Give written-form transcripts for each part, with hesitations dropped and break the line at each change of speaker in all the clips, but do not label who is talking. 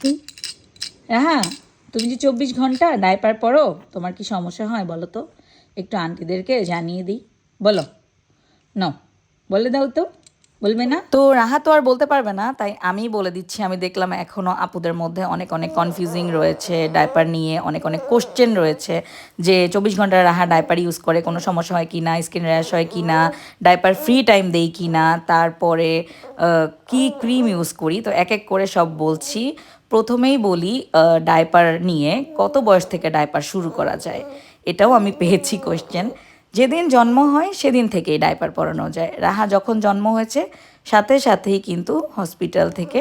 কি? হ্যাঁ, তুমি যে 24 ঘন্টা ডাইপার পরো, তোমার কি সমস্যা হয় বলো তো? একটু আন্টিদেরকে জানিয়ে দিই। বলো, নাও, বলে দাও তো। বলবে না তো? রাহা তো আর বলতে পারবে না, তাই আমি বলে দিচ্ছি। আমি দেখলাম এখনও আপুদের মধ্যে অনেক অনেক কনফিউজিং রয়েছে ডাইপার নিয়ে, অনেক অনেক কোশ্চেন রয়েছে যে 24 ঘন্টা রাহা ডাইপার ইউজ করে কোনো সমস্যা হয় কি না, স্কিন র্যাশ হয় কি না, ডাইপার ফ্রি টাইম দেই কি না, তারপরে কি ক্রিম ইউজ করি। তো এক এক করে সব বলছি। প্রথমেই বলি ডাইপার নিয়ে, কত বয়স থেকে ডাইপার শুরু করা যায়, এটাও আমি পেয়েছি কোশ্চেন। যেদিন জন্ম হয় সেদিন থেকেই ডাইপার পরানো যায়। রাহা যখন জন্ম হয়েছে সাথে সাথেই কিন্তু হসপিটাল থেকে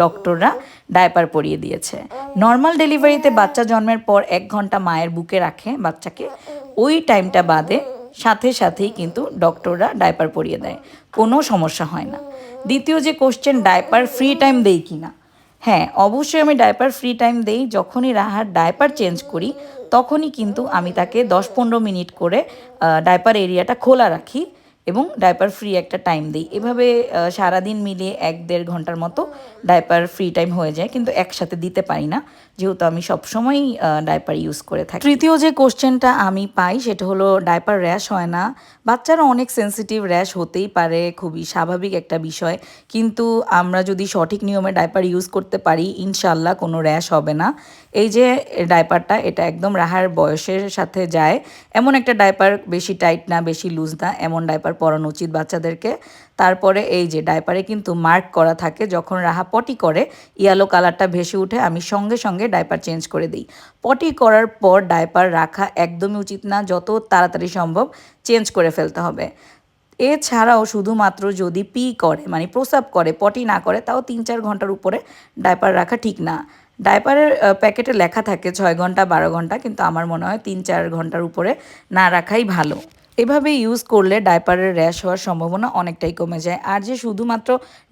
ডক্টররা ডাইপার পরিয়ে দিয়েছে। নর্মাল ডেলিভারিতে বাচ্চা জন্মের পর 1 ঘন্টা মায়ের বুকে রাখে বাচ্চাকে, ওই টাইমটা বাদে সাথে সাথেই কিন্তু ডক্টররা ডাইপার পরিয়ে দেয়, কোনো সমস্যা হয় না। দ্বিতীয় যে কোশ্চেন, ডাইপার ফ্রি টাইম দেই কি না? হ্যাঁ, অবশ্যই আমি ডাইপার ফ্রি টাইম দেই। যখনই রাহার ডাইপার চেঞ্জ করি তখনই কিন্তু আমি তাকে 10-15 মিনিট করে ডাইপার এরিয়াটা খোলা রাখি এবং ডাইপার ফ্রি একটা টাইম দিই। এভাবে সারাদিন মিলিয়ে 1-1.5 ঘন্টার মতো ডাইপার ফ্রি টাইম হয়ে যায়, কিন্তু একসাথে দিতে পারি না যেহেতু আমি সবসময়ই ডাইপার ইউজ করে থাকি। তৃতীয় যে কোশ্চেনটা আমি পাই সেটা হলো, ডাইপার র্যাশ হয় না? বাচ্চারা অনেক সেন্সিটিভ, র্যাশ হতেই পারে, খুবই স্বাভাবিক একটা বিষয়। কিন্তু আমরা যদি সঠিক নিয়মে ডাইপার ইউজ করতে পারি ইনশাল্লাহ কোনো র্যাশ হবে না। এই যে ডাইপারটা, এটা একদম রাহার বয়সের সাথে যায় এমন একটা ডাইপার, বেশি টাইট না বেশি লুজ না, এমন ডাইপার পরানো উচিত বাচ্চাদেরকে। তারপরে এই যে ডাইপারে কিন্তু মার্ক করা থাকে, যখন রাহা পটি করে ইয়েলো কালারটা ভেসে উঠে, আমি সঙ্গে সঙ্গে ডাইপার চেঞ্জ করে দিই। পটি করার পর ডাইপার রাখা একদমই উচিত না, যত তাড়াতাড়ি সম্ভব চেঞ্জ করে ফেলতে হবে। এছাড়াও শুধুমাত্র যদি পি করে মানে প্রস্রাব করে, পটি না করে, তাও 3-4 ঘন্টার উপরে ডাইপার রাখা ঠিক না। ডাইপারের প্যাকেটে লেখা থাকে 6 ঘন্টা 12 ঘন্টা, কিন্তু আমার মনে হয় 3-4 ঘন্টার উপরে না রাখাই ভালো। এভাবে ইউজ করলে ডাইপারের র্যাশ হওয়ার সম্ভাবনা অনেকটাই কমে যায়। আর যে শুধুমাত্র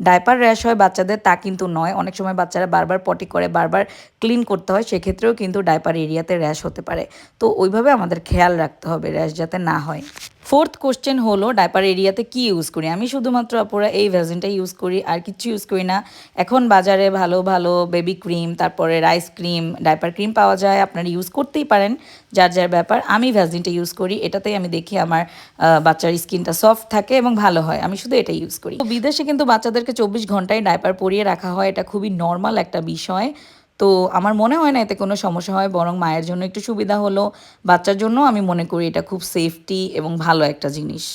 ডাইপার র্যাশ হয় বাচ্চাদের তা কিন্তু নয়, অনেক সময় বাচ্চারা বারবার পটি করে, বারবার ক্লিন করতে হয়, সেক্ষেত্রেও কিন্তু ডাইপার এরিয়াতে র্যাশ হতে পারে। তো ওইভাবে আমাদের খেয়াল রাখতে হবে র্যাশ যাতে না হয়। ফোর্থ কোশ্চেন হলো, ডাইপার এরিয়াতে কি ইউজ করি? আমি শুধুমাত্র আপুরা এই ভ্যাসলিনটা ইউজ করি, আর কিচ্ছু ইউজ করি না। এখন বাজারে ভালো ভালো বেবি ক্রিম, তারপরে রাইস ক্রিম, ডাইপার ক্রিম পাওয়া যায়, আপনারা ইউজ করতেই পারেন, যার যার ব্যাপার। আমি ভ্যাসলিনটা ইউজ করি, এটাতেই আমি দেখি আমার বাচ্চার স্কিনটা সফট থাকে এবং ভালো হয়, আমি শুধু এটা ইউজ করি। তো বিদেশে কিন্তু বাচ্চাদেরকে 24 ঘন্টায় ডাইপার পরিয়ে রাখা হয়, এটা খুবই নর্মাল একটা বিষয়। তো আমার মনে হয় না এতে কোনো সমস্যা হয়, বরং মায়ের জন্য একটু সুবিধা হলো, বাচ্চার জন্য আমি মনে করি এটা খুব সেফটি এবং ভালো একটা জিনিস।